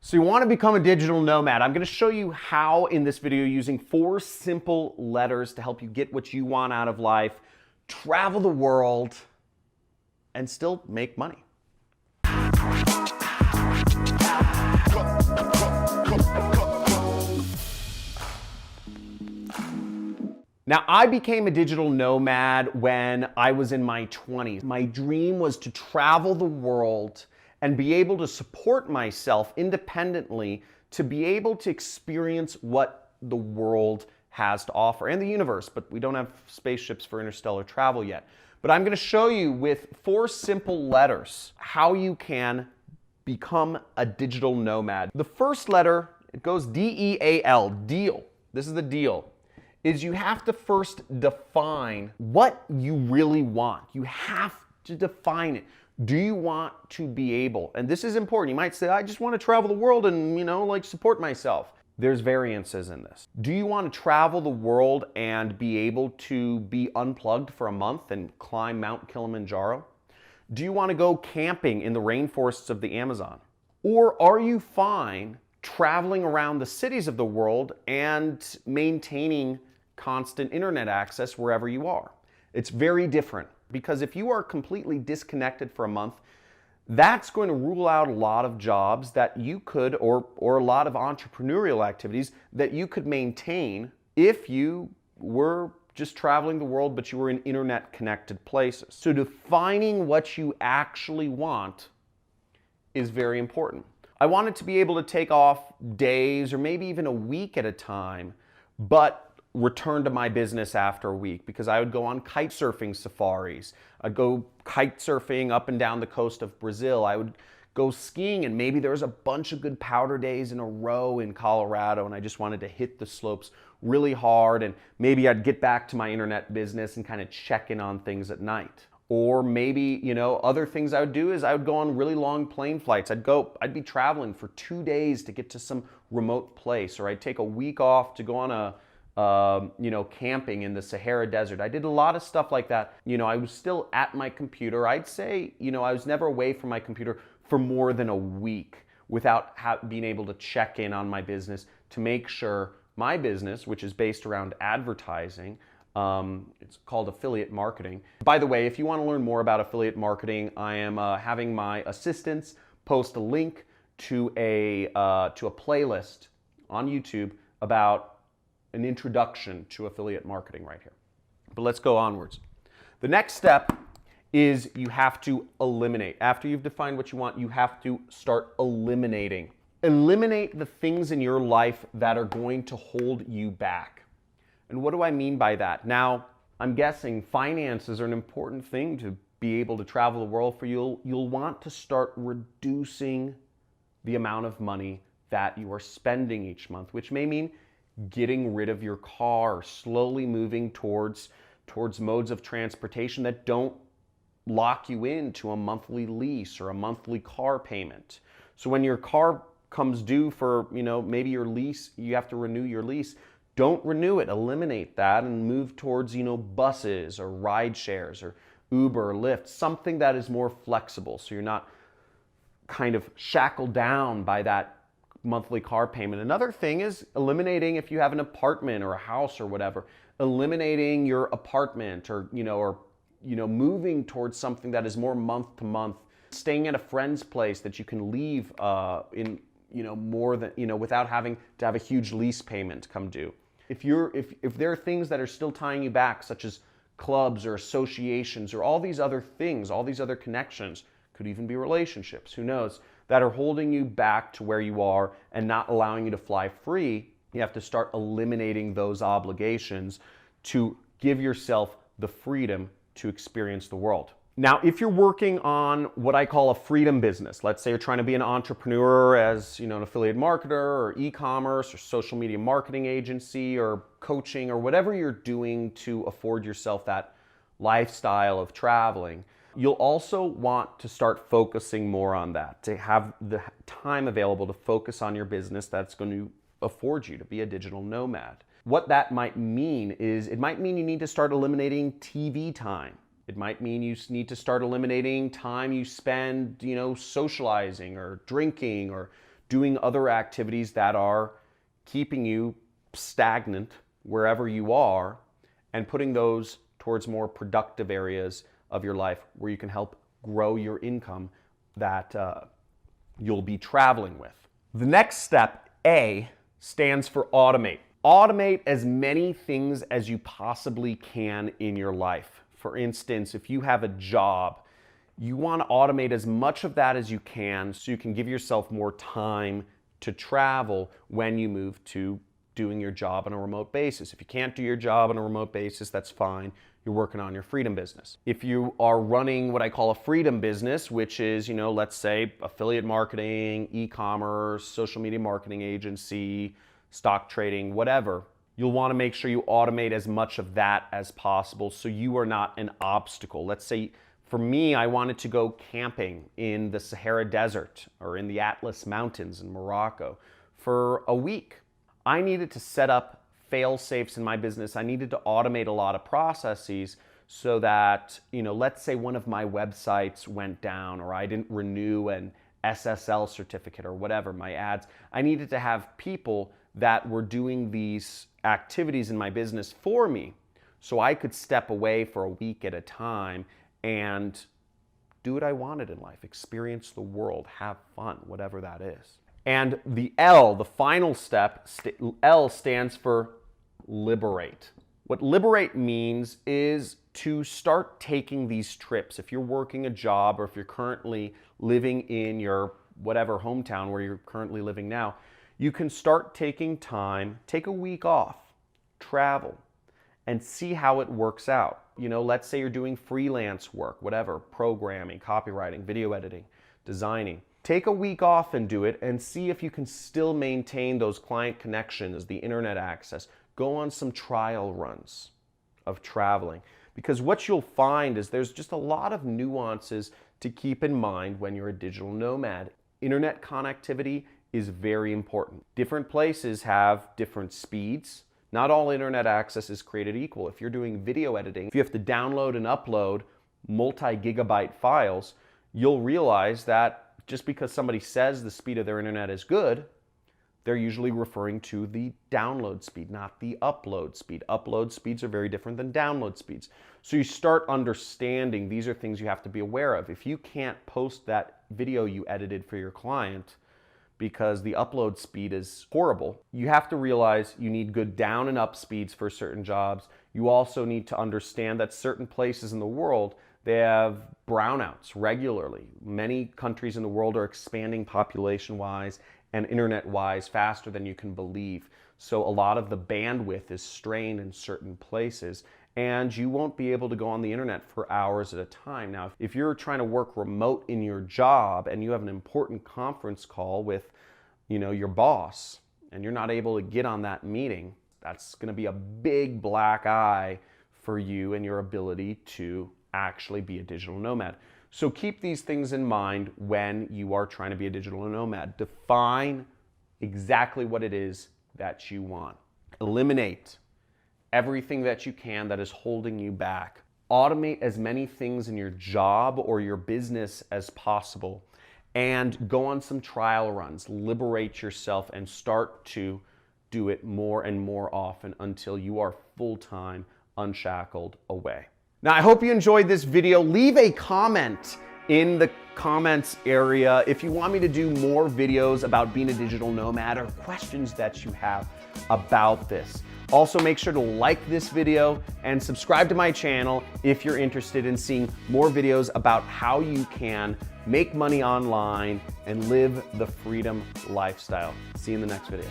So you want to become a digital nomad. I'm going to show you how in this video using 4 simple letters to help you get what you want out of life, travel the world, and still make money. Now, I became a digital nomad when I was in my 20s. My dream was to travel the world and be able to support myself independently to be able to experience what the world has to offer and the universe, but we don't have spaceships for interstellar travel yet. But I'm going to show you with 4 simple letters how you can become a digital nomad. The first letter, it goes D-E-A-L, deal. This is the deal. Is you have to first define what you really want. You have to define it. Do you want to be able, and this is important, you might say, I just want to travel the world and, like support myself. There's variances in this. Do you want to travel the world and be able to be unplugged for a month and climb Mount Kilimanjaro? Do you want to go camping in the rainforests of the Amazon? Or are you fine traveling around the cities of the world and maintaining constant internet access wherever you are? It's very different, because if you are completely disconnected for a month, that's going to rule out a lot of jobs that you could, or a lot of entrepreneurial activities that you could maintain if you were just traveling the world, but you were in internet connected places. So defining what you actually want is very important. I wanted to be able to take off days or maybe even a week at a time, but return to my business after a week, because I would go on kite surfing safaris. I'd go kite surfing up and down the coast of Brazil. I would go skiing, and maybe there was a bunch of good powder days in a row in Colorado, and I just wanted to hit the slopes really hard, and maybe I'd get back to my internet business and kind of check in on things at night. Or maybe, other things I would do is I would go on really long plane flights. I'd be traveling for 2 days to get to some remote place, or I'd take a week off to go on a camping in the Sahara Desert. I did a lot of stuff like that. I was still at my computer. I'd say, I was never away from my computer for more than a week without being able to check in on my business to make sure my business, which is based around advertising, it's called affiliate marketing. By the way, if you want to learn more about affiliate marketing, I am having my assistants post a link to a playlist on YouTube about an introduction to affiliate marketing right here. But let's go onwards. The next step is you have to eliminate. After you've defined what you want, you have to start eliminating. Eliminate the things in your life that are going to hold you back. And what do I mean by that? Now, I'm guessing finances are an important thing to be able to travel the world for you. You'll want to start reducing the amount of money that you are spending each month, which may mean getting rid of your car, slowly moving towards modes of transportation that don't lock you into a monthly lease or a monthly car payment. So when your car comes due for, maybe your lease, you have to renew your lease, don't renew it, eliminate that and move towards, buses or ride shares or Uber or Lyft, something that is more flexible so you're not kind of shackled down by that monthly car payment. Another thing is eliminating, if you have an apartment or a house or whatever, eliminating your apartment or moving towards something that is more month to month, staying at a friend's place that you can leave in more than without having to have a huge lease payment come due. If there are things that are still tying you back, such as clubs or associations or all these other things, all these other connections, could even be relationships, who knows, that are holding you back to where you are and not allowing you to fly free, you have to start eliminating those obligations to give yourself the freedom to experience the world. Now, if you're working on what I call a freedom business, let's say you're trying to be an entrepreneur as an affiliate marketer or e-commerce or social media marketing agency or coaching or whatever you're doing to afford yourself that lifestyle of traveling, you'll also want to start focusing more on that, to have the time available to focus on your business that's going to afford you to be a digital nomad. What that might mean is, it might mean you need to start eliminating TV time. It might mean you need to start eliminating time you spend, socializing or drinking or doing other activities that are keeping you stagnant wherever you are, and putting those towards more productive areas of your life where you can help grow your income that you'll be traveling with. The next step, A, stands for automate. Automate as many things as you possibly can in your life. For instance, if you have a job, you want to automate as much of that as you can so you can give yourself more time to travel when you move to doing your job on a remote basis. If you can't do your job on a remote basis, that's fine. You're working on your freedom business. If you are running what I call a freedom business, which is, let's say affiliate marketing, e-commerce, social media marketing agency, stock trading, whatever, you'll want to make sure you automate as much of that as possible so you are not an obstacle. Let's say for me, I wanted to go camping in the Sahara Desert or in the Atlas Mountains in Morocco for a week. I needed to set up fail-safes in my business. I needed to automate a lot of processes so that, let's say one of my websites went down or I didn't renew an SSL certificate or whatever, my ads. I needed to have people that were doing these activities in my business for me so I could step away for a week at a time and do what I wanted in life, experience the world, have fun, whatever that is. And the L, the final step, L stands for liberate. What liberate means is to start taking these trips. If you're working a job or if you're currently living in your whatever hometown where you're currently living now, you can start taking time, take a week off, travel, and see how it works out. Let's say you're doing freelance work, whatever, programming, copywriting, video editing, designing. Take a week off and do it and see if you can still maintain those client connections, the internet access. Go on some trial runs of traveling. Because what you'll find is there's just a lot of nuances to keep in mind when you're a digital nomad. Internet connectivity is very important. Different places have different speeds. Not all internet access is created equal. If you're doing video editing, if you have to download and upload multi-gigabyte files, you'll realize that just because somebody says the speed of their internet is good, they're usually referring to the download speed, not the upload speed. Upload speeds are very different than download speeds. So you start understanding these are things you have to be aware of. If you can't post that video you edited for your client because the upload speed is horrible, you have to realize you need good down and up speeds for certain jobs. You also need to understand that certain places in the world, they have brownouts regularly. Many countries in the world are expanding population-wise and internet-wise faster than you can believe. So a lot of the bandwidth is strained in certain places, and you won't be able to go on the internet for hours at a time. Now, if you're trying to work remote in your job and you have an important conference call with, your boss, and you're not able to get on that meeting, that's going to be a big black eye for you and your ability to actually be a digital nomad. So keep these things in mind when you are trying to be a digital nomad. Define exactly what it is that you want. Eliminate everything that you can that is holding you back. Automate as many things in your job or your business as possible, and go on some trial runs. Liberate yourself and start to do it more and more often until you are full-time, unshackled away. Now, I hope you enjoyed this video. Leave a comment in the comments area if you want me to do more videos about being a digital nomad or questions that you have about this. Also, make sure to like this video and subscribe to my channel if you're interested in seeing more videos about how you can make money online and live the freedom lifestyle. See you in the next video.